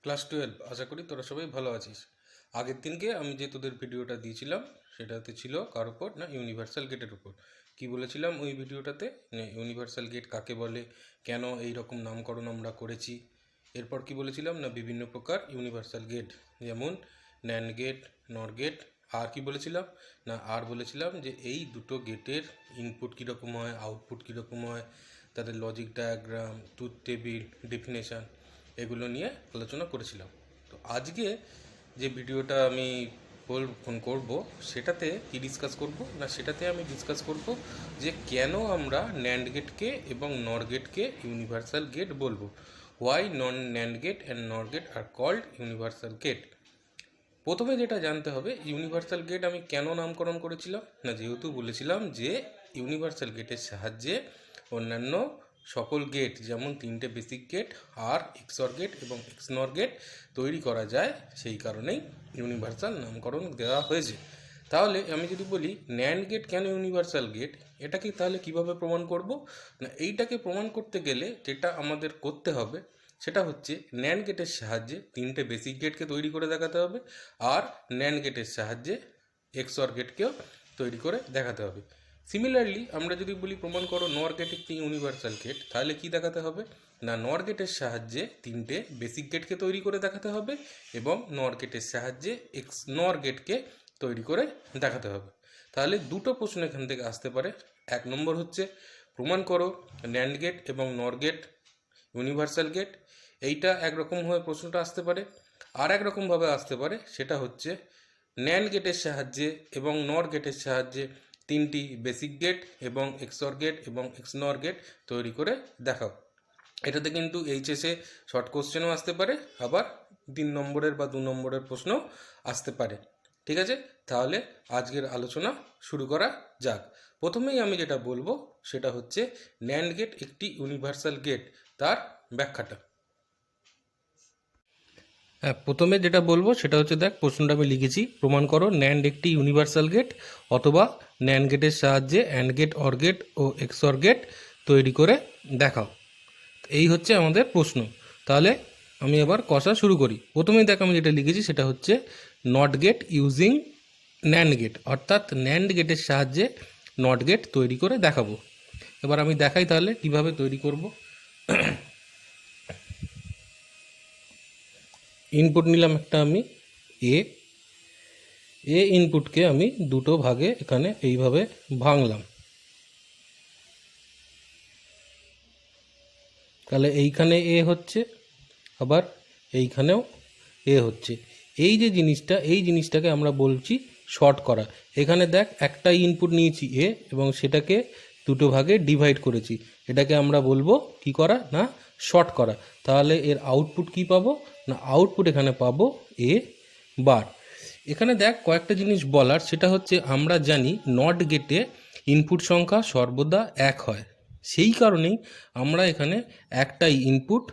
Class 12 আশা করি তোরা সবাই ভালো আছিস। আগের দিনকে আমি যে তোদের ভিডিওটা দিয়েছিলাম সেটাতে ছিল কার উপর না ইউনিভার্সাল গেটের উপর। কি বলেছিলাম ওই ভিডিওটাতে? ইউনিভার্সাল গেট কাকে বলে, কেন এই রকম নামকরণ আমরা করেছি। এরপর কি বলেছিলাম না বিভিন্ন প্রকার ইউনিভার্সাল গেট, যেমন ন্যান্ড গেট, নর গেট। আর কি বলেছিলাম না আর বলেছিলাম যে এই দুটো গেটের ইনপুট কীরকম হয়, আউটপুট কীরকম হয়, তাদের logic diagram, truth table, definition, এগুলো নিয়ে আলোচনা করেছিলাম। তো আজকে যে ভিডিওটা আমি করব সেটাতে কি ডিসকাস করব না, সেটাতে আমি ডিসকাস করব যে কেন আমরা ন্যান্ড গেটকে এবং নর গেটকে ইউনিভার্সাল গেট বলবো। Why non NAND gate and NOR gate are called universal gate. প্রথমে যেটা জানতে হবে, ইউনিভার্সাল গেট আমি কেন নামকরণ করেছিলাম না, যেহেতু বলেছিলাম যে ইউনিভার্সাল গেটের সাহায্যে অন্যান্য সকল গেট, যেমন তিনটে বেসিক গেট আর এক্সঅর গেট এবং এক্সনর গেট তৈরি করা যায়, সেই কারণেই ইউনিভার্সাল নামকরণ দেওয়া হয়েছে। তাহলে আমি যদি বলি ন্যান্ড গেট কেন ইউনিভার্সাল গেট, এটাকে তাহলে কিভাবে প্রমাণ করব না, এইটাকে প্রমাণ করতে গেলে যেটা আমাদের করতে হবে সেটা হচ্ছে ন্যান্ড গেটের সাহায্যে তিনটে বেসিক গেটকে তৈরি করে দেখাতে হবে, আর ন্যান্ড গেটের সাহায্যে এক্সঅর গেটকেও তৈরি করে দেখাতে হবে। সিমিলারলি আমরা যদি বলি প্রমাণ করো নর গেট একটি ইউনিভার্সাল গেট, তাহলে কি দেখাতে হবে না নর গেটের সাহায্যে তিনটে বেসিক গেটকে তৈরি করে দেখাতে হবে এবং নর গেটের সাহায্যে এক্সনর গেটকে তৈরি করে দেখাতে হবে। তাহলে দুটো প্রশ্ন এখান থেকে আসতে পারে। এক নম্বর হচ্ছে প্রমাণ করো ন্যান্ড গেট এবং নর গেট ইউনিভার্সাল গেট। এইটা একরকমভাবে প্রশ্নটা আসতে পারে। আর একরকমভাবে আসতে পারে, সেটা হচ্ছে ন্যান্ড গেটের সাহায্যে এবং নর গেটের সাহায্যে তিনটি বেসিক গেট এবং এক্সঅর গেট এবং এক্সনর গেট তৈরি করে দেখাও। এটাতে কিন্তু এইচএসে শর্ট কোশ্চেনও আসতে পারে, আবার 3 নম্বরের বা 2 নম্বরের প্রশ্ন আসতে পারে। ঠিক আছে, তাহলে আজকের আলোচনা শুরু করা যাক। প্রথমেই আমি যেটা বলবো সেটা হচ্ছে ন্যান্ড গেট একটি ইউনিভার্সাল গেট, তার ব্যাখ্যাটা। হ্যাঁ, প্রথমে যেটা বলবো সেটা হচ্ছে, দেখ প্রশ্নটা আমি লিখেছি, প্রমাণ করো ন্যান্ড একটি ইউনিভার্সাল গেট অথবা ন্যান্ড গেটের সাহায্যে অ্যান্ড গেট, অর গেট ও এক্সঅর গেট তৈরি করে দেখাও। এই হচ্ছে আমাদের প্রশ্ন। তাহলে আমি এবার কষা শুরু করি। প্রথমেই দেখ আমি যেটা লিখেছি সেটা হচ্ছে NOT gate using NAND gate, অর্থাৎ ন্যান্ড গেটের সাহায্যে নট গেট তৈরি করে দেখাবো। এবার আমি দেখাই তাহলে কিভাবে তৈরি করব। ইনপুট নিলাম একটা আমি এ ইনপুটকে আমি দুটো ভাগে এখানে এইভাবে ভাঙলাম। তাহলে এইখানে এ হচ্ছে, আবার এইখানেও এ হচ্ছে। এই যে জিনিসটা, এই জিনিসটাকে আমরা বলছি শর্ট করা। এখানে দেখ একটা ইনপুট নিয়েছি এ এবং সেটাকে দুটো ভাগে ডিভাইড করেছি, এটাকে আমরা বলবো কি করা না শর্ট করা। তাহলে এর আউটপুট কি পাবো না আউটপুট এখানে পাবো এ বার। এখানে দেখ কয়েকটা জিনিস বলার, সেটা হচ্ছে আমরা জানি নট গেটে ইনপুট সংখ্যা সর্বদা 1 হয়, সেই কারণেই আমরা এখানে একটাই ইনপুট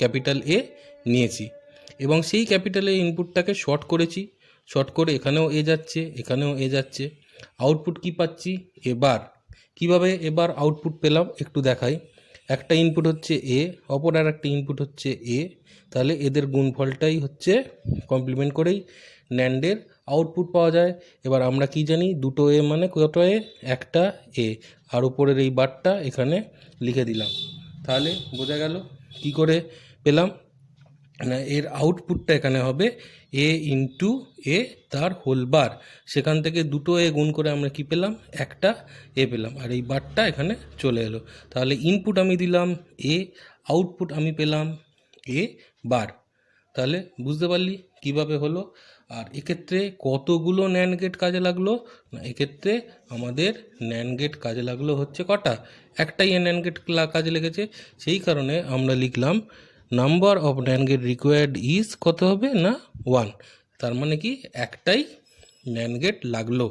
ক্যাপিটাল এ নিয়েছি এবং সেই ক্যাপিটাল এ ইনপুটটাকে শর্ট করেছি। শর্ট করে এখানেও এ যাচ্ছে, এখানেও এ যাচ্ছে। আউটপুট কি পাচ্ছি এবার। কিভাবে এবার আউটপুট পেলাম একটু দেখাই। একটা ইনপুট হচ্ছে এ, অপর আর একটা ইনপুট হচ্ছে এ, তাহলে এদের গুণফলটাই হচ্ছে কমপ্লিমেন্ট করেই ন্যান্ডের আউটপুট পাওয়া যায়। এবার আমরা কি জানি, দুটো এ মানে কত এ, একটা এ, আর উপরের এই বারটা এখানে লিখে দিলাম। তাহলে বোঝা গেল কি করে পেলাম না এর আউটপুটটা এখানে হবে এ ইন্টু এ তার হোল বার। সেখান থেকে দুটো এ গুণ করে আমরা কি পেলাম, একটা এ পেলাম, আর এই বারটা এখানে চলে এলো। তাহলে ইনপুট আমি দিলাম এ, আউটপুট আমি পেলাম এ বার। তাহলে বুঝতে পারলি কিভাবে হলো। আর এক্ষেত্রে কতগুলো ন্যান্ড গেট কাজে লাগলো না, এক্ষেত্রে আমাদের ন্যান্ড গেট কাজে লাগলো হচ্ছে কটা, একটাই ন্যান্ড গেট কাজে লেগেছে। সেই কারণে আমরা লিখলাম number of NAND gate required is কত হবে না 1। তার মানে কি একটাই ন্যান্ড গেট লাগলো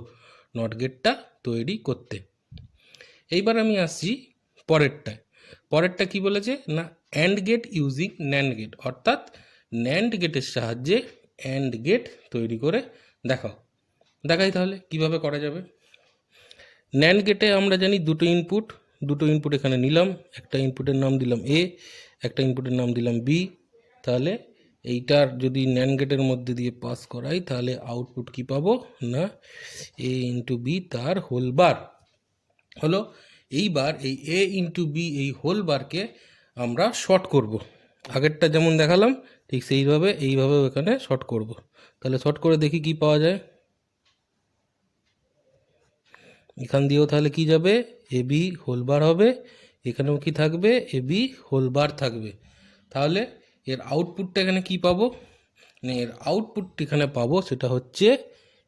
নট গেটটা তৈরি করতে। এইবার আমি আসছি পরেরটায়। পরেরটা কি বলেছে না AND gate using NAND gate, অর্থাৎ ন্যান্ড গেটের সাহায্যে অ্যান্ড গেট তৈরি করে দেখাও। দেখাই তাহলে কিভাবে করা যাবে। ন্যান্ড গেটে আমরা জানি দুটো ইনপুট এখানে নিলাম, একটা ইনপুটের নাম দিলাম এ, একটা ইনপুটের নাম দিলাম বি। তাহলে এইটার যদি ন্যান্ড গেটের মধ্যে দিয়ে পাস করাই তাহলে আউটপুট কি পাবো না এ ইন্টু বি তার হোল বার হলো। এইবার এই এ ইন্টু বি এই হোল বারকে আমরা শর্ট করব। আগেরটা যেমন দেখালাম ঠিক সেইভাবে এইভাবে এখানে শর্ট করব। তাহলে শর্ট করে দেখি কি পাওয়া যায়। এখান দিয়েও তাহলে কি যাবে এ বি হোল বার হবে, এখানেও কি থাকবে এ বি হোল বার থাকবে। তাহলে এর আউটপুটটা এখানে কি পাবো, মানে এর আউটপুট এখানে পাবো সেটা হচ্ছে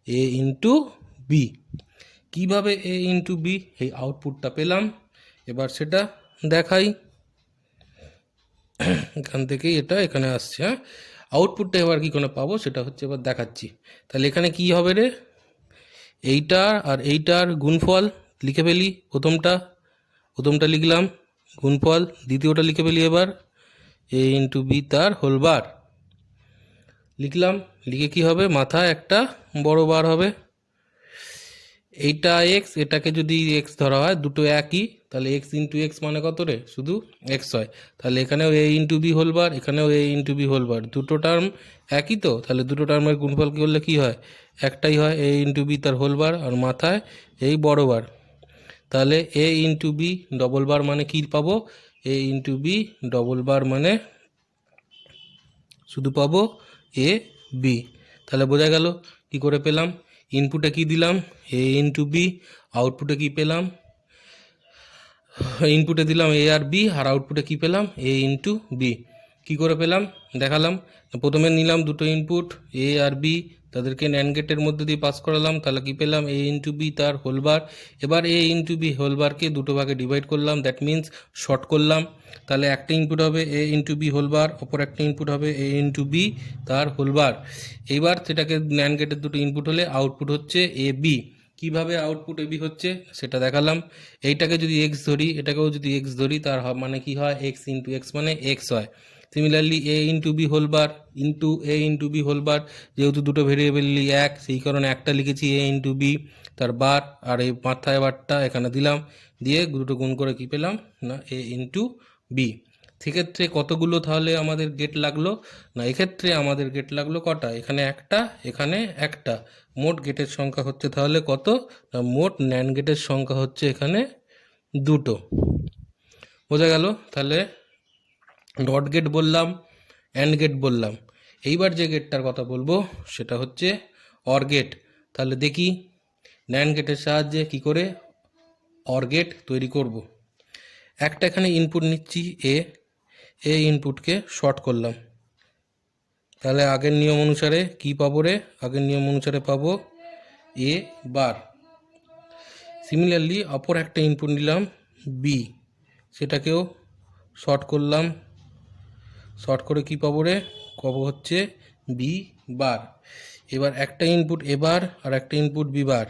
এ ইন্টু বি। কীভাবে এ ইন্টু বি এই আউটপুটটা পেলাম এবার সেটা দেখাই। এখান থেকেই এটা এখানে আসছে। হ্যাঁ, আউটপুটটা এবার কী করে পাবো সেটা হচ্ছে এবার দেখাচ্ছি। তাহলে এখানে কি হবে রে, এইটা আর এইটার গুণফল লিখে ফেলি। প্রথমটা লিখলাম গুণফল, দ্বিতীয়টা লিখে ফেলি এবার এ ইন্টু বি তার হোল বার লিখলাম। লিখে কি হবে, মাথায় একটা বড় বার হবে। এইটা এক্স, এটাকে যদি এক্স ধরা হয় দুটো একই, তাহলে এক্স ইন্টু এক্স মানে কত রে, শুধু এক্স হয়। তাহলে এখানেও এ ইন্টু বি হোল বার, এখানেও এ ইন্টু বি হোল বার, দুটো টার্ম একই তো, তাহলে দুটো টার্মের গুণফল কী করলে কী হয়, একটাই হয়, এ ইন্টু বি তার হোল বার, আর মাথায় এই বড় বার। তাহলে এ ইন্টু বি ডবল বার মানে কী পাবো, এ ইন্টু বি ডবল বার মানে শুধু পাবো এ বি। তাহলে বোঝা গেল কি করে পেলাম। ইনপুটে কি দিলাম এ ইন্টু বি, আউটপুটে কি পেলাম, ইনপুটে দিলাম এ আর বি, আর আউটপুটে কি পেলাম এ ইন্টু বি। কী করে পেলাম দেখালাম। প্রথমে নিলাম দুটো ইনপুট এ আর বি, তাদেরকে ন্যান্ড গেটের মধ্যে দিয়ে পাস করালাম, তাহলে কি পেলাম এ ইন্টু বি তার হোল বার। এবার এ ইন্টু বি হোল বারকে দুটো ভাগে ডিভাইড করলাম, দ্যাট মিন্স শর্ট করলাম। তাহলে একটা ইনপুট হবে এ ইন্টু বি হোল বার, অপর একটা ইনপুট হবে এ ইন্টু বি তার হোল বার। এইবার সেটাকে ন্যান্ড গেটের দুটো ইনপুট হলে আউটপুট হচ্ছে এ বি। কীভাবে আউটপুট এবি হচ্ছে সেটা দেখালাম। এইটাকে যদি এক্স ধরি, এটাকেও যদি এক্স ধরি, তার মানে কি হয় এক্স ইন্টু এক্স মানে এক্স হয়। Similarly A into B whole bar into A into B whole bar, যেহেতু দুটো ভেরিয়েবলই এক সেই কারণে একটা লিখেছি এ ইন্টু বি তার বার, আর এই মাথায় বারটা এখানে দিলাম, দিয়ে দুটো গুণ করে কি পেলাম না এ ইন্টু বি। সেক্ষেত্রে কতগুলো তাহলে আমাদের গেট লাগলো না, এক্ষেত্রে আমাদের গেট লাগলো কটা, এখানে একটা এখানে একটা, মোট গেটের সংখ্যা হচ্ছে তাহলে কত না, মোট ন্যান্ড গেটের সংখ্যা হচ্ছে এখানে দুটো। বোঝা গেল। তাহলে ডট গেট বললাম, অ্যান্ড গেট বললাম, এইবার যে গেটটার কথা বলবো সেটা হচ্ছে অর গেট। তাহলে দেখি ন্যান্ড গেটের সাহায্যে কি করে অর গেট তৈরি করব। একটা এখানে ইনপুট নিচ্ছি এ ইনপুটকে শর্ট করলাম, তাহলে আগের নিয়ম অনুসারে কি পাবো রে, আগের নিয়ম অনুসারে পাবো এ বার। সিমিলারলি অপর একটা ইনপুট নিলাম বি, সেটাকেও শর্ট করলাম, শর্ট করে কি পাবো রে, পাবো হচ্ছে বি বার। এবার একটা ইনপুট এ বার আর একটা ইনপুট বি বার।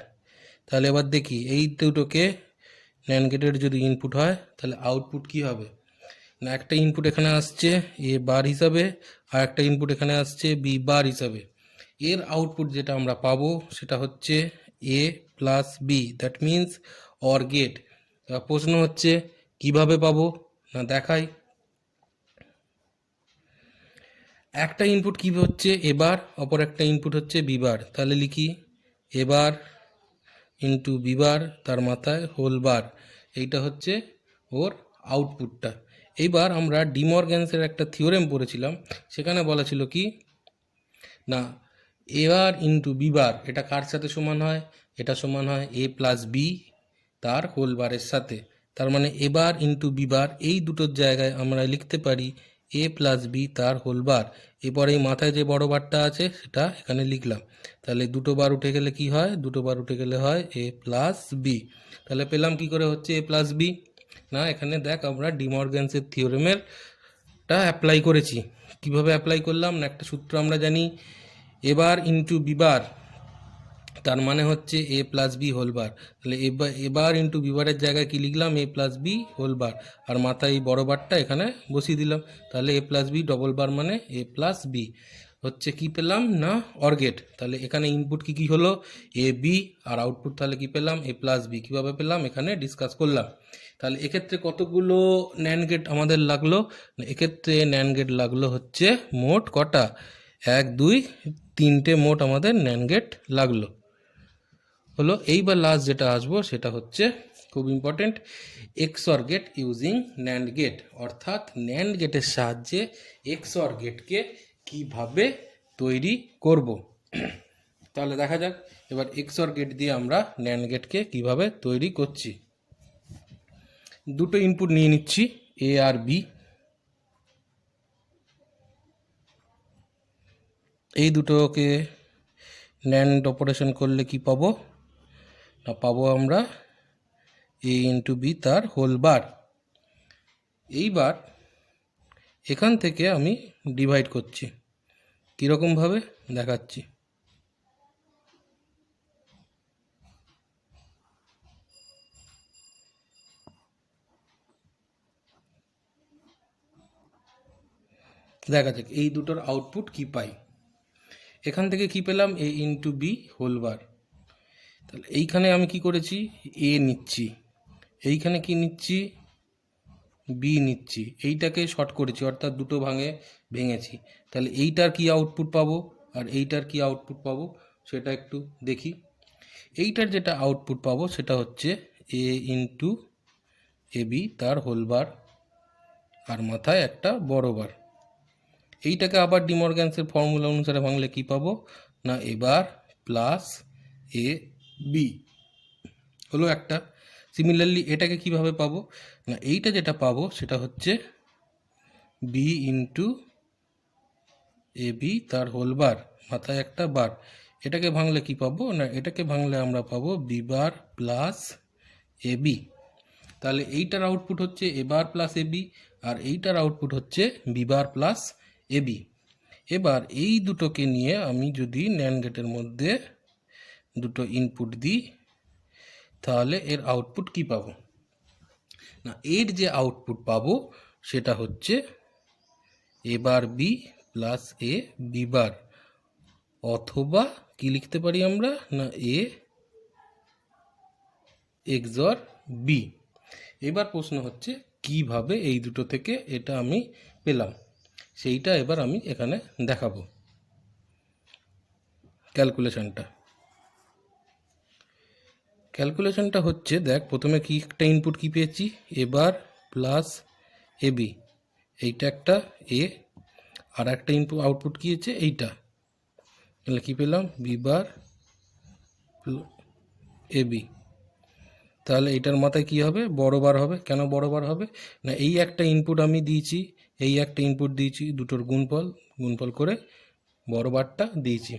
তাহলে এবার দেখি এই দুটোকে ন্যান্ড গেটের যদি ইনপুট হয় তাহলে আউটপুট কি হবে না, একটা ইনপুট এখানে আসছে এ বার হিসাবে, আর একটা ইনপুট এখানে আসছে বি বার হিসাবে। এর আউটপুট যেটা আমরা পাবো সেটা হচ্ছে A plus B, that means OR gate. প্রশ্ন হচ্ছে কিভাবে পাবো না, দেখাই। একটা ইনপুট কী হচ্ছে এবার, অপর একটা ইনপুট হচ্ছে বিবার, তাহলে লিখি এবার ইন্টু বিবার তার মাথায় হোল বার, এইটা হচ্ছে ওর আউটপুটটা। এইবার আমরা ডিমর্গ্যান্সের একটা থিওরেম পড়েছিলাম, সেখানে বলা ছিল কি না এবার ইন্টু বিবার এটা কার সাথে সমান হয়, এটা সমান হয় এ প্লাস বি তার হোল বারের সাথে। তার মানে এবার ইন্টু বিবার এই দুটোর জায়গায় আমরা লিখতে পারি এ প্লাস বি তার হোল বার। এরপর এই মাথায় যে বড় বারটা আছে সেটা এখানে লিখলাম, তাহলে দুটো বার উঠে গেলে কি হয়, দুটো বার উঠে গেলে হয় এ প্লাস বি। তাহলে পেলাম কি করে হচ্ছে এ প্লাস বি না, এখানে দেখ আমরা ডিমর্গ্যান্সের থিওরেমেরটা অ্যাপ্লাই করেছি। কিভাবে অ্যাপ্লাই করলাম না, একটা সূত্র আমরা জানি এবার ইন্টু বিবার তার মানে হচ্ছে এ প্লাস বি হোল বার। তাহলে এবার ইন্টু বিবারের জায়গায় কি লিখলাম এ প্লাস বি হোল বার, আর মাথায় এই বড় বারটা এখানে বসিয়ে দিলাম, তাহলে এ প্লাস বি ডবল বার মানে এ প্লাস বি। হচ্ছে কি পেলাম না অর গেট। তাহলে এখানে ইনপুট কি কি হলো এ বি, আর আউটপুট তাহলে কি পেলাম এ প্লাস বি। কীভাবে পেলাম এখানে ডিসকাস করলাম। তাহলে এক্ষেত্রে কতগুলো ন্যান্ড গেট আমাদের লাগলো, এক্ষেত্রে ন্যান্ড গেট লাগলো হচ্ছে মোট কটা, 1 2 3টে মোট আমাদের ন্যান্ড গেট লাগলো হলো। এইবার লাস্ট যেটা আসবো সেটা হচ্ছে খুব important, XOR gate using NAND gate, অর্থাৎ ন্যান্ড গেটের সাহায্যে এক্সঅর গেটকে কিভাবে তৈরি করব। তাহলে দেখা যাক এবার এক্সঅর গেট দিয়ে আমরা ন্যান্ড গেটকে কিভাবে তৈরি করছি। দুটো ইনপুট নিয়ে নিচ্ছি এ আর বি। এই দুটোকে ন্যান্ড অপারেশন করলে কি পাবো না, পাবো আমরা এ ইন্টু বি তার হোল বার। এইবার এখান থেকে আমি ডিভাইড করছি, কীরকমভাবে দেখাচ্ছি। দেখা যাক এই দুটোর আউটপুট কি পাই। এখান থেকে কি পেলাম এ ইন্টু বি হোল বার। তাহলে এইখানে আমি কি করেছি এ নিচ্ছি, এইখানে কি নিচ্ছি বি নিচ্ছি, এইটাকে শর্ট করেছি অর্থাৎ দুটো ভেঙেছি। তাহলে এইটার কি আউটপুট পাবো আর এইটার কি আউটপুট পাবো সেটা একটু দেখি। এইটার যেটা আউটপুট পাবো সেটা হচ্ছে এ ইন্টু এ বি তার হোল বার আর মাথায় একটা বড় বার। এইটাকে আবার ডিমর্গ্যান্সের ফর্মুলা অনুসারে ভাঙলে কি পাবো না এবার প্লাস এ বি হলো একটা। সিমিলারলি এটাকে কিভাবে পাবো না, এইটা যেটা পাবো সেটা হচ্ছে বি ইন্টু এ বি তার হোল বার মাথায় একটা বার। এটাকে ভাঙলে কি পাবো না, এটাকে ভাঙলে আমরা পাবো B bar plus A B. তাহলে এইটার আউটপুট হচ্ছে এ বার প্লাস এ বি আর এইটার আউটপুট হচ্ছে B bar plus A B. এবার এই দুটোকে নিয়ে আমি যদি ন্যান্ড গেটের মধ্যে দুটো ইনপুট দিই তাহলে এর আউটপুট কি পাবো না, এর যে আউটপুট পাবো সেটা হচ্ছে এ বার বি প্লাস এ বি বার, অথবা কি লিখতে পারি আমরা না এ এক্সঅর বি। এবার প্রশ্ন হচ্ছে কিভাবে এই দুটো থেকে এটা আমি পেলাম, সেইটা এবার আমি এখানে দেখাবো ক্যালকুলেশনটা হচ্ছে দেখ প্রথমে কি একটা ইনপুট কি পেয়েছি এ বার প্লাস এ বি, এইটা একটা এ, আর একটা ইনপুট আউটপুট কি হচ্ছে এইটা, তাহলে কী পেলাম বি বার এ বি। তাহলে এইটার মাথায় কি হবে বড় বার হবে। কেন বড় বার হবে না, এই একটা ইনপুট আমি দিয়েছি, এই একটা ইনপুট দিয়েছি, দুটোর গুণফল করে বড় বারটা দিয়েছি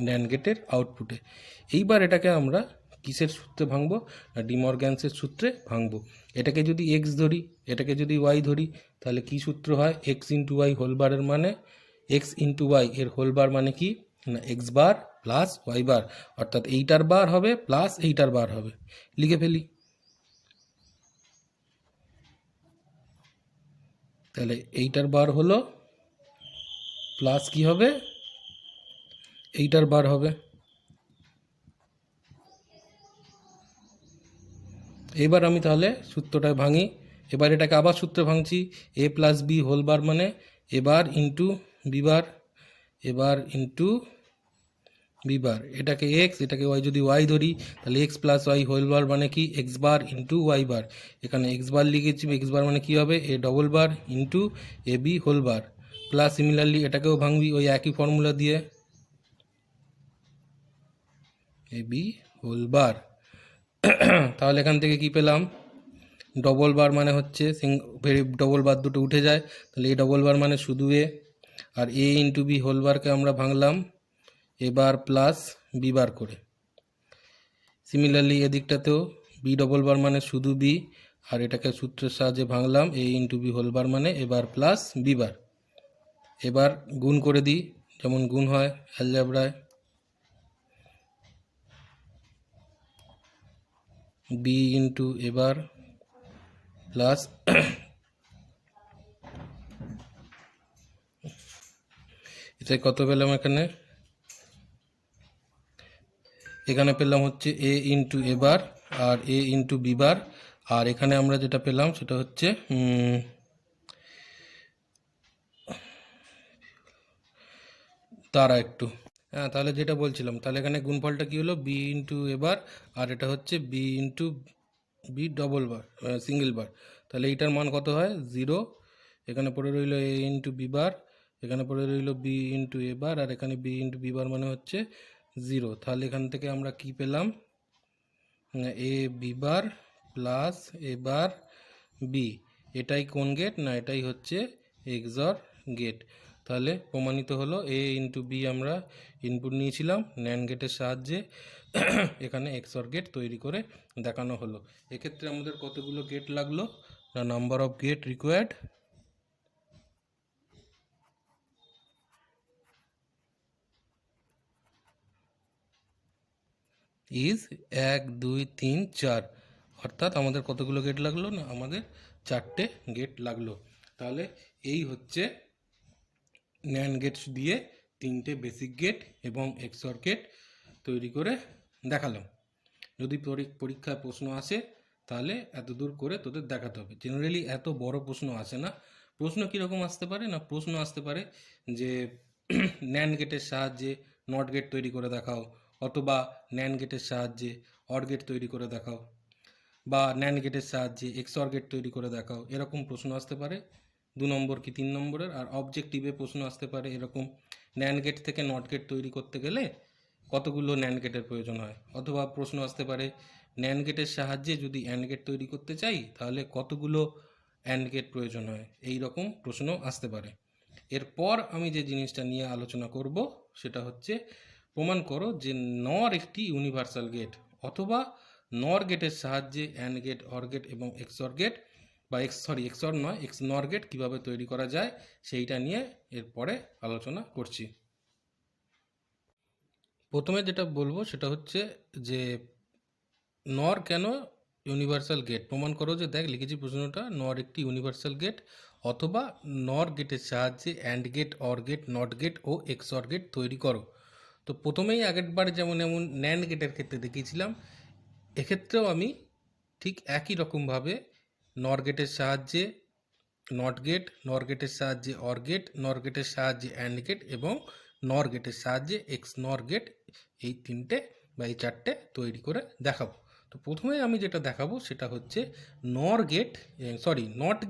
ন্যান্ড গেটের আউটপুটে। এইবার এটাকে আমরা কিসের সূত্রে ভাঙবো না ডিমর্গ্যান্সের সূত্রে ভাঙবো। এটাকে যদি এক্স ধরি, এটাকে যদি ওয়াই ধরি, তাহলে কি সূত্র হয় এক্স ইন্টু ওয়াই হোল বারের মানে এক্স ইন্টু ওয়াই এর হোল বার মানে কি না x bar plus y bar, অর্থাৎ এইটার বার হবে প্লাস এইটার বার হবে। লিখে ফেলি, তাহলে এইটার বার হলো প্লাস কি হবে এইটার বার হবে। এবার আমি তাহলে সূত্রটায় ভাঙি, এবার এটাকে আবার সূত্রে ভাঙছি A plus B whole bar মানে এবার ইন্টু বি বার, এবার ইন্টু বি বার, এটাকে এক্স এটাকে ওয়াই, যদি ওয়াই ধরি তাহলে X plus Y whole bar মানে কি X bar into Y bar. এখানে এক্স বার লিখেছি, এক্স বার মানে কি হবে A double bar into A B whole bar plus similarly এটাকেও ভাঙবি ওই একই ফর্মুলা দিয়ে এ বি হোল বার। তাহলে এখান থেকে কি পেলাম ডবল বার মানে হচ্ছে ডবল বার দুটো উঠে যায়, তাহলে এ ডবল বার মানে শুধু এ, আর এ ইন্টু বি হোল বারকে আমরা ভাঙলাম এ বার প্লাস বি বার করে। সিমিলারলি এদিকটাতেও বি ডবল বার মানে শুধু বি, আর এটাকে সূত্রের সাহায্যে ভাঙলাম এ ইন্টু বি হোল বার মানে এ বার প্লাস বি বার। এবার গুণ করে দিই যেমন গুণ হয় অ্যালজেব্রায়, বি ইন্টু এ বার প্লাস এতে কত পেলাম? এখানে পেলাম হচ্ছে এ ইন্টু এ বার আর এ ইন্টু বি বার, আর এখানে আমরা যেটা পেলাম সেটা হচ্ছে তারা একটু, হ্যাঁ তাহলে যেটা বলছিলাম, তাহলে এখানে গুণফলটা কী হলো? বি ইন্টু এ বার, আর এটা হচ্ছে B into B double bar, single bar. তাহলে এইটার মান কত হয়? 0। এখানে পড়ে রইল এ ইন্টু বি বার, এখানে পড়ে রইল বি ইন্টু এ বার, আর এখানে বি ইন্টু বি বার মানে হচ্ছে 0। তাহলে এখান থেকে আমরা কি পেলাম? A B bar plus A bar B. এটাই কোন গেট? না এটাই হচ্ছে এক্সঅর গেট। তাহলে প্রমাণিত হলো এ ইন্টু বি আমরা ইনপুট নিয়েছিলাম ন্যান্ড গেটের সাহায্যে, এখানে এক্সঅর গেট তৈরি করে দেখানো হলো। এক্ষেত্রে আমাদের কতগুলো গেট লাগলো? না number of gate required is 1 2 3 4, অর্থাৎ আমাদের কতগুলো গেট লাগলো? না আমাদের 4টে গেট লাগলো। তাহলে এই হচ্ছে ন্যান্ড গেটস দিয়ে 3টে বেসিক গেট এবং এক্সঅর গেট তৈরি করে দেখালাম। যদি পরীক্ষায় প্রশ্ন আসে তাহলে এত দূর করে তোদের দেখাতে হবে। জেনারেলি এত বড় প্রশ্ন আসে না। প্রশ্ন কীরকম আসতে পারে? না প্রশ্ন আসতে পারে যে ন্যান্ড গেটের সাহায্যে নট গেট তৈরি করে দেখাও, অথবা ন্যান্ড গেটের সাহায্যে অর গেট তৈরি করে দেখাও, বা ন্যান্ড গেটের সাহায্যে এক্সঅর গেট তৈরি করে দেখাও, এরকম প্রশ্ন আসতে পারে 2 নম্বর কি 3 নম্বরের। আর অবজেক্টিভে প্রশ্ন আসতে পারে এরকম, ন্যান্ড গেট থেকে নট গেট তৈরি করতে গেলে কতগুলো ন্যান্ড গেটের প্রয়োজন হয়, অথবা প্রশ্ন আসতে পারে ন্যান্ড গেটের সাহায্যে যদি অ্যান্ড গেট তৈরি করতে চাই তাহলে কতগুলো অ্যান্ড গেট প্রয়োজন হয়, এই রকম প্রশ্ন আসতে পারে। এরপর আমি যে জিনিসটা নিয়ে আলোচনা করব সেটা হচ্ছে প্রমাণ করো যে নর একটি ইউনিভার্সাল গেট, অথবা নর গেটের সাহায্যে অ্যান্ড গেট, অর গেট এবং এক্সঅর গেট, বা এক্সঅর নয় নর গেট কীভাবে তৈরি করা যায় সেইটা নিয়ে এরপরে আলোচনা করছি। প্রথমে যেটা বলবো সেটা হচ্ছে যে নর কেন ইউনিভার্সাল গেট প্রমাণ করো। যে দেখ লিখেছি প্রশ্নটা, নর একটি ইউনিভার্সাল গেট অথবা নর গেটের সাহায্যে AND gate, OR gate, NOT gate ও এক্সঅর গেট তৈরি করো। তো প্রথমেই আগেরবার যেমন ন্যান্ড গেটের ক্ষেত্রে দেখিয়েছিলাম, এক্ষেত্রেও আমি ঠিক একই রকমভাবে নর গেটের সাহায্যে নট গেট, নর গেটের সাহায্যে অর গেট, নর গেটের সাহায্যে অ্যান্ড গেট এবং নর গেটের সাহায্যে এক্স নর গেট, এই 3টে বা এই 4টে তৈরি করে দেখাবো। তো প্রথমে আমি যেটা দেখাবো সেটা হচ্ছে নট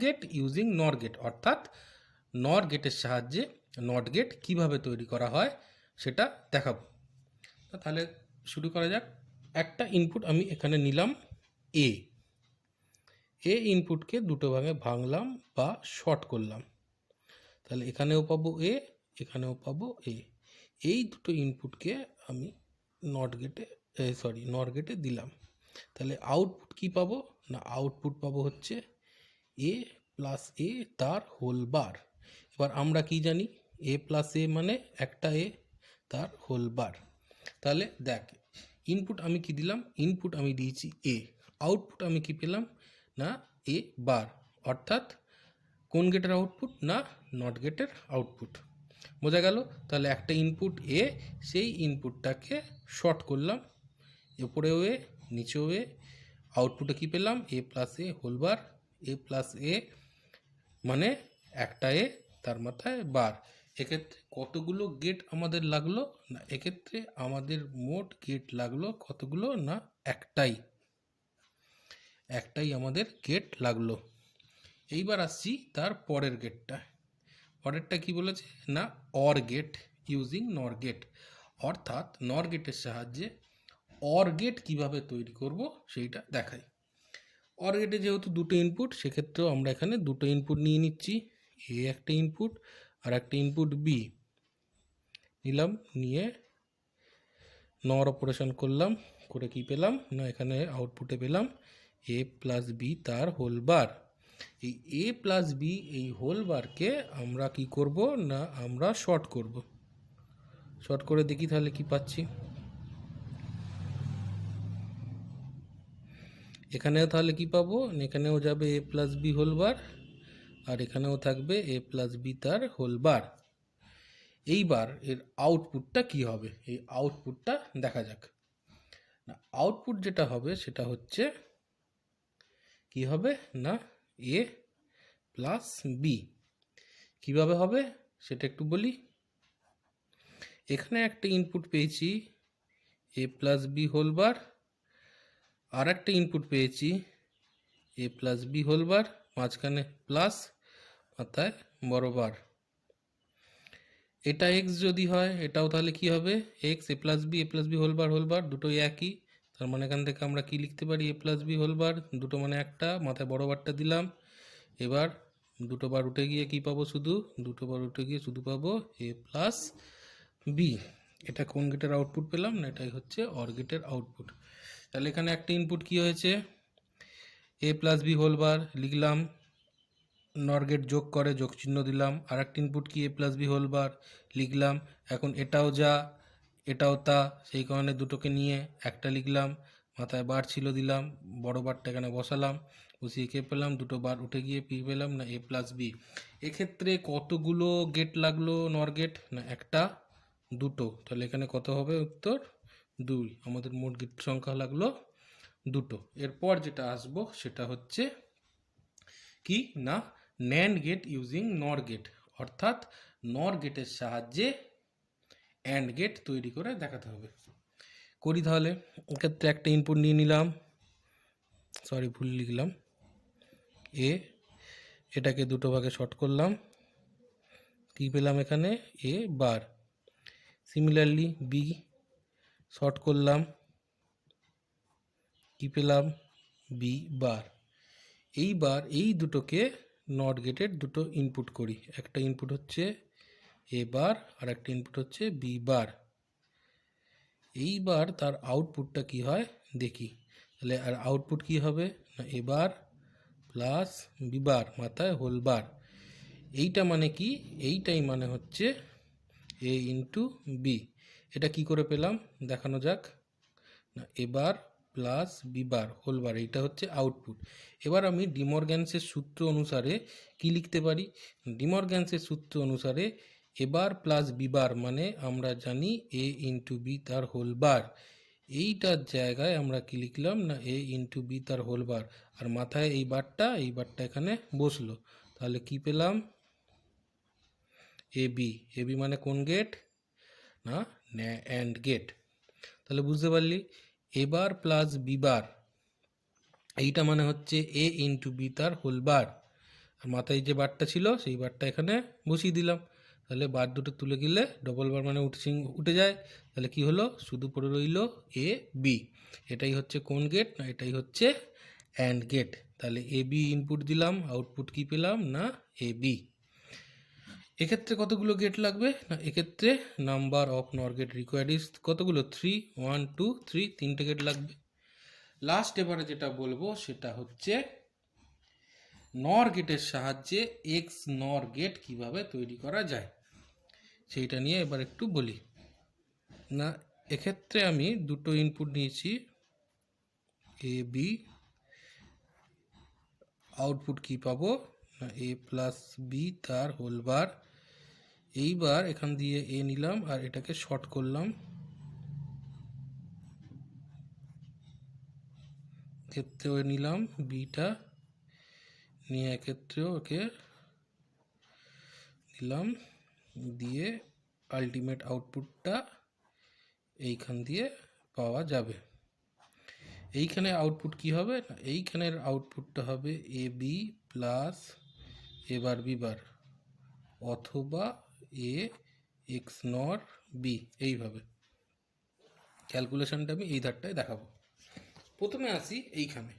গেট ইউজিং নর গেট, অর্থাৎ নর গেটের সাহায্যে নট গেট কীভাবে তৈরি করা হয় সেটা দেখাবো। তাহলে শুরু করা যাক। একটা ইনপুট আমি এখানে নিলাম এ ইনপুটকে দুটো ভাগে ভাঙলাম বা শর্ট করলাম, তাহলে এখানেও পাবো এ, এখানেও পাবো এ। এই দুটো ইনপুটকে আমি নর গেটে দিলাম। তাহলে আউটপুট কি পাবো? না আউটপুট পাবো হচ্ছে এ প্লাস এ তার হোল বার। এবার আমরা কি জানি? এ প্লাস এ মানে একটা এ তার হোল বার। তাহলে দেখ ইনপুট আমি কি দিলাম? ইনপুট আমি দিয়েছি এ, আউটপুট আমি কি পেলাম? না এ বার, অর্থাৎ কোন গেটের আউটপুট? না নট গেটের আউটপুট। বোঝা গেল? তাহলে একটা ইনপুট এ, সেই ইনপুটটাকে শর্ট করলাম, উপরেও এ নিচেও এ, আউটপুটে কি পেলাম? এ প্লাস এ হোল বার। এ প্লাস এ মানে একটা এ তার মাথায় বার। এক্ষেত্রে কতগুলো গেট আমাদের লাগলো? না এক্ষেত্রে আমাদের মোট গেট লাগলো কতগুলো? না একটাই আমাদের গেট লাগলো। এইবার আসছি তার পরের গেটটা। পরেরটা কি বলেছে? না অর গেট ইউজিং নর গেট, অর্থাৎ নর গেটের সাহায্যে অর গেট কীভাবে তৈরি করব সেইটা দেখাই। অর গেটে যেহেতু দুটো ইনপুট, সেক্ষেত্রেও আমরা এখানে দুটো ইনপুট নিয়ে নিচ্ছি, এ একটা ইনপুট আর একটা ইনপুট বি নিলাম, নিয়ে নর অপারেশন করলাম, করে কি পেলাম? না এখানে আউটপুটে পেলাম এ প্লাস বি তার হোল বার। এই এ প্লাস বি এই হোল বারকে আমরা কি করব? না আমরা শর্ট করব। শর্ট করে দেখি তাহলে কি পাচ্ছি। এখানেও তাহলে কি পাবো? এখানেও যাবে এ প্লাস বি হোল বার, আর এখানেও থাকবে এ প্লাস বি তার হোল বার। এইবার এর আউটপুটটা কি হবে, এই আউটপুটটা দেখা যাক। না, আউটপুট যেটা হবে সেটা হচ্ছে কি হবে না এ প্লাস বি। কীভাবে হবে সেটা একটু বলি। এখানে একটা ইনপুট পেয়েছি এ প্লাস বি হোল বার, আর একটা ইনপুট পেয়েছি এ প্লাস বি হোল বার, মাঝখানে প্লাস, মাথায় বড় বার। এটা এক্স যদি হয় এটাও তাহলে কি হবে এক্স, এ প্লাস বি হোল বার দুটোই একই। তার মানে এখান থেকে আমরা কি লিখতে পারি, এ প্লাস বি হোল বার, দুটো মানে একটা, মাথায় বড় বারটা দিলাম। এবার দুটো বার উঠে গিয়ে কি পাবো, শুধু দুটো বার উঠে গিয়ে শুধু পাবো এ প্লাস বি। এটা কোন গেটের আউটপুট পেলাম না, এটাই হচ্ছে অর গেটের আউটপুট। তাহলে এখানে একটা ইনপুট কি হয়েছে এ প্লাস বি হোল বার লিখলাম, নর গেট যোগ করে যোগ চিহ্ন দিলাম। আর একটা ইনপুট কি এ প্লাস বি হোল বার লিখলাম। এখন এটাও যা এটাও তা, সেই কারণে দুটোকে নিয়ে একটা লিখলাম, মাথায় বার ছিল দিলাম, বড় বারটা এখানে বসালাম, বসিয়ে কে পেলাম, দুটো বার উঠে গিয়ে পি পেলাম না এ প্লাস বি। এক্ষেত্রে কতগুলো গেট লাগলো নর গেট না একটা, দুটো। তাহলে এখানে কত হবে উত্তর 2। আমাদের মোট গেট সংখ্যা লাগলো দুটো। এরপর যেটা আসবো সেটা হচ্ছে কি না ন্যান্ড গেট ইউজিং নর গেট, অর্থাৎ নর গেটের সাহায্যে অ্যান্ড গেট তৈরি করে দেখাতে হবে। করি তাহলে। এক্ষেত্রে একটা ইনপুট নিয়ে নিলাম, সরি ভুল লিখলাম, এ, এটাকে দুটো ভাগে শর্ট করলাম, কি পেলাম এখানে এ বার। সিমিলারলি বি শর্ট করলাম, কি পেলাম বি বার। এইবার এই দুটোকে নট গেটের দুটো ইনপুট করি, একটা ইনপুট হচ্ছে এ বার আর একটা ইনপুট হচ্ছে বি বার। এইবার তার আউটপুটটা কি হয় দেখি। তাহলে আর আউটপুট কি হবে না এ বার প্লাস বি বার, মাথায় হোল বার। এইটা মানে কি, এইটাই মানে হচ্ছে এ ইন্টু বি। এটা কি করে পেলাম দেখানো যাক না, A bar plus B bar whole bar, এইটা হচ্ছে আউটপুট। এবার আমি ডিমরগ্যান্সের সূত্র অনুসারে কি লিখতে পারি, ডিমরগ্যান্সের সূত্র অনুসারে এ বার প্লাস বি বার মানে আমরা জানি এ ইন্টু বি তার হোল বার। এইটার জায়গায় আমরা কি লিখলাম না এ ইন্টু বি তার হোল বার, আর মাথায় এই বারটা এখানে বসলো। তাহলে কি পেলাম এ বি মানে কোন গেট না অ্যান্ড গেট। তাহলে বুঝতে পারলি এ বার প্লাস বি বার এইটা মানে হচ্ছে এ ইন্টু বি তার হোল বার, আর মাথায় যে বারটা ছিল সেই বারটা এখানে বসিয়ে দিলাম। তাহলে বার দুটো তুলে গেলে ডবল বার মানে উঠে যায়। তাহলে কি হলো শুধু পড়ে রইল এ বি। এটাই হচ্ছে কোন গেট না এটাই হচ্ছে অ্যান্ড গেট। তাহলে এ বি ইনপুট দিলাম, আউটপুট কি পেলাম না এ বি। এক্ষেত্রে কতগুলো গেট লাগবে না, এক্ষেত্রে নাম্বার অফ নর গেট রিকোয়ার্ড ইজ কতগুলো 3, 1 2 3, তিনটে গেট লাগবে। লাস্ট এবারে যেটা বলবো সেটা হচ্ছে নর গেটের সাহায্যে এক্স নর গেট কিভাবে তৈরি করা যায় সেইটা নিয়ে এবার একটু বলি। না এক্ষেত্রে আমি দুটো ইনপুট নিয়েছি এ বি, আউটপুট কি পাবো না এ প্লাস বি তার হোল বার। এইবার এখান দিয়ে এ নিলাম আর এটাকে শর্ট করলাম, ক্ষেত্রেও নিলাম বিটা নিয়ে এক্ষেত্রেও ওকে নিলাম, দিয়ে আলটিমেট আউটপুটটা এইখান দিয়ে পাওয়া যাবে। এইখানে আউটপুট কি হবে না এইখানের আউটপুটটা হবে A B plus A bar B বার অথবা এ এক্স নর বি। এইভাবে ক্যালকুলেশনটা আমি এই ধারটায় দেখাবো। প্রথমে আসি এইখানে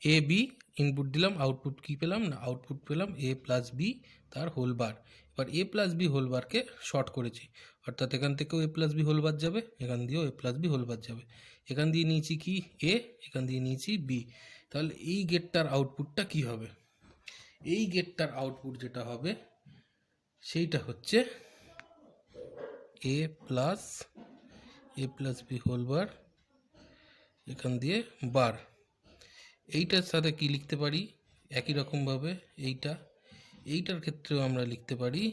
এ বি ইনপুট দিলাম, আউটপুট কি পেলাম না আউটপুট পেলাম এ প্লাস বি তার হোল বার। এবার এ প্লাস বি হোল বারকে শর্ট করেছি, অর্থাৎ এখান থেকেও এ প্লাস বি হোল বার যাবে, এখান দিয়েও এ প্লাস বি হোল বার যাবে। এখান দিয়ে নিয়েছি কি এ, এখান দিয়ে নিয়েছি বি। তাহলে এই গেটটার আউটপুটটা কি হবে, এই গেটটার আউটপুট যেটা হবে সেইটা হচ্ছে এ প্লাস বি হোল বার এখান দিয়ে বার। এইটার সাথে কি লিখতে পারি একই রকমভাবে এইটার ক্ষেত্রেও আমরা লিখতে পারি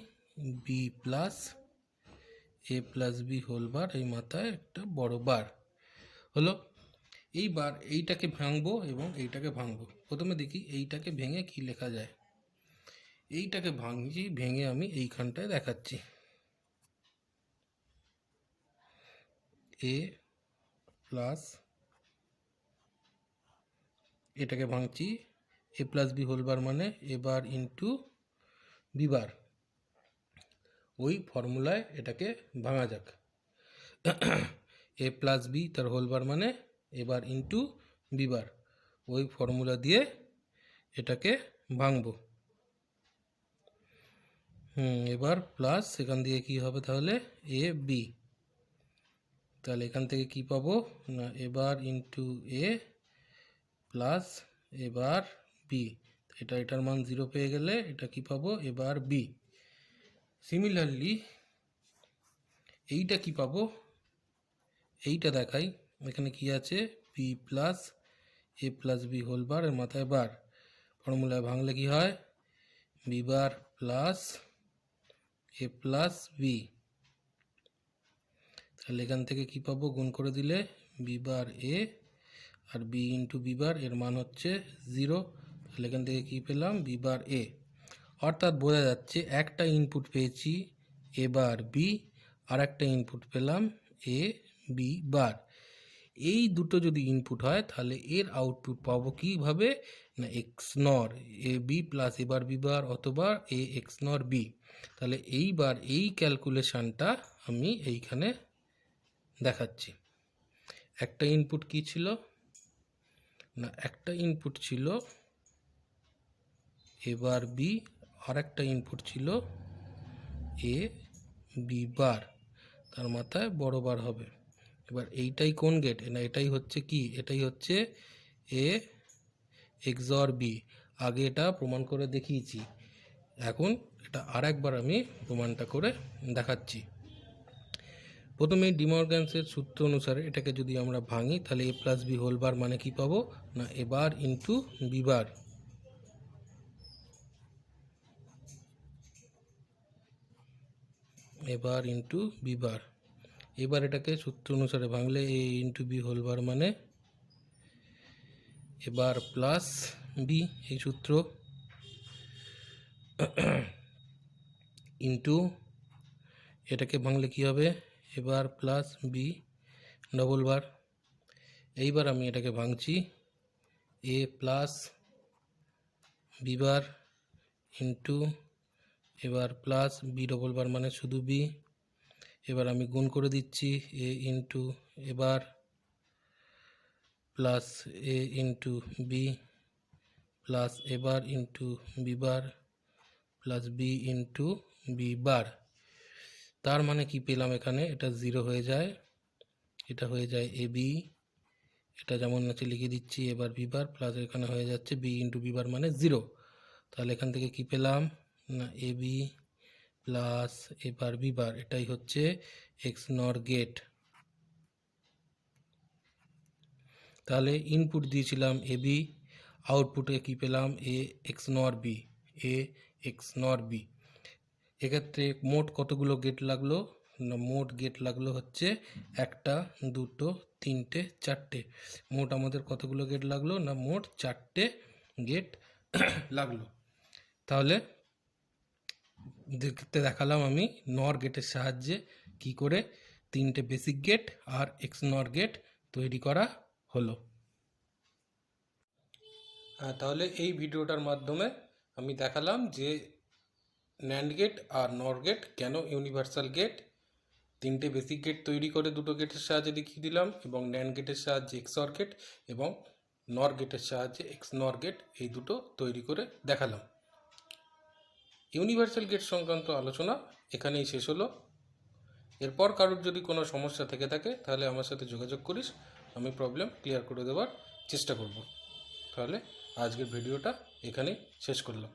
বি প্লাস এ প্লাস বি হোল বার, এই মাথায় একটা বড় বার হলো। এইবার এইটাকে ভাঙবো এবং এইটাকে ভাঙবো। প্রথমে দেখি এইটাকে ভেঙে কি লেখা যায়। এইটাকে ভেঙে আমি এইখানটায় দেখাচ্ছি। এ প্লাস, এটাকে ভাঙছি, A plus B whole bar মানে এ বার ইন্টু বি বার। ওই ফর্মুলায় এটাকে ভাঙা যাক। এ প্লাস বি তার হোল বার মানে এ বার ইন্টু বি বার, ওই ফর্মুলা দিয়ে এটাকে ভাঙবো। এবার প্লাস, এখান দিয়ে কি হবে তাহলে এ বি। তাহলে এখান থেকে কি পাবো না A bar into A plus A bar B. এটার মান 0 পেয়ে গেলে এটা কি পাবো এ বার বি। সিমিলারলি এইটা কি পাবো, এইটা দেখাই। এখানে কি আছে বি প্লাস এ প্লাস বি হোল বার, এর মাথায় বার, ফর্মুলায় ভাঙলে কি হয় বি বার প্লাস এ প্লাস বি। তাহলে এখান থেকে কি পাবো, গুণ করে দিলে বি বার এ আর বি ইন্টু বি বার, এর মান হচ্ছে 0। তাহলে এখান থেকে কি পেলাম বি বার এ। অর্থাৎ বোঝা যাচ্ছে একটা ইনপুট পেয়েছি এ বার বি, আর একটা ইনপুট পেলাম এ বি বার। এই দুটো যদি ইনপুট হয় তাহলে এর আউটপুট পাবো কিভাবে না এক্স নর A B plus A bar B বার অথবা এ এক্স নর বি। তাহলে এইবার এই ক্যালকুলেশনটা আমি এইখানে দেখাচ্ছি। একটা ইনপুট কি ছিল না একটা ইনপুট ছিল এ বার বি, আর একটা ইনপুট ছিল এ বি বার, তার মাথায় বড় বার হবে। এবার এইটাই কোন গেট না এটাই হচ্ছে কি, এটাই হচ্ছে এ এক্সঅর বি। আগে এটা প্রমাণ করে দেখিয়েছি, এখন এটা আর একবার আমি প্রমাণটা করে দেখাচ্ছি। প্রথমে ডিমর্গ্যানসের সূত্র অনুসারে এটাকে যদি আমরা ভাঙি তাহলে এ প্লাস বি হোল বার মানে কি পাবো না A bar into B bar. A bar into B বার। এবার এটাকে সূত্র অনুসারে ভাঙলে এ ইন্টু বি হোল বার মানে এ বার প্লাস বি, এই সূত্র ইন্টু এটাকে ভাঙলে কি হবে A bar plus B double bar. এইবার আমি এটাকে ভাঙছি A plus B bar into A bar plus B double bar মানে শুধু বি। এবার আমি গুণ করে দিচ্ছি A into A bar plus A into B plus A bar into B bar plus B into B bar. তার মানে কি পেলাম এখানে এটা 0 হয়ে যায়, এটা হয়ে যায় এ বি, এটা যেমন আছে লিখে দিচ্ছি এবার বি বার প্লাস এখানে হয়ে যাচ্ছে বি ইন্টু বি বার মানে 0। তাহলে এখান থেকে কি পেলাম না এ বি প্লাস এবার বি বার, এটাই হচ্ছে এক্স নর গেট। তাহলে ইনপুট দিয়েছিলাম এ বি, আউটপুটে কি পেলাম এ এক্স নর বি, এ এক্স নর বি। এক্ষেত্রে মোট কতগুলো গেট লাগলো না মোট গেট লাগলো হচ্ছে একটা দুটো তিনটে চারটে। মোট আমাদের কতগুলো গেট লাগলো না মোট 4টে গেট লাগলো। তাহলে দেখতে দেখালাম আমি নর গেটের সাহায্যে কি করে 3টে বেসিক গেট আর এক্স নর গেট তৈরি করা হলো। তাহলে এই ভিডিওটার মাধ্যমে আমি দেখালাম যে ন্যান্ড গেট আর নর গেট কেন ইউনিভার্সাল গেট। 3টে বেসিক গেট তৈরি করে 2টো গেটের সাহায্যে দেখিয়ে দিলাম, এবং ন্যান্ড গেটের সাহায্যে এক্সঅর গেট এবং নর গেটের সাহায্যে এক্স নর গেট, এই দুটো তৈরি করে দেখালাম। ইউনিভার্সাল গেট সংক্রান্ত আলোচনা এখানেই শেষ হলো। এরপর কারোর যদি কোনো সমস্যা থেকে থাকে তাহলে আমার সাথে যোগাযোগ করিস, আমি প্রবলেম ক্লিয়ার করে দেওয়ার চেষ্টা করব। তাহলে আজকের ভিডিওটা এখানেই শেষ করলাম।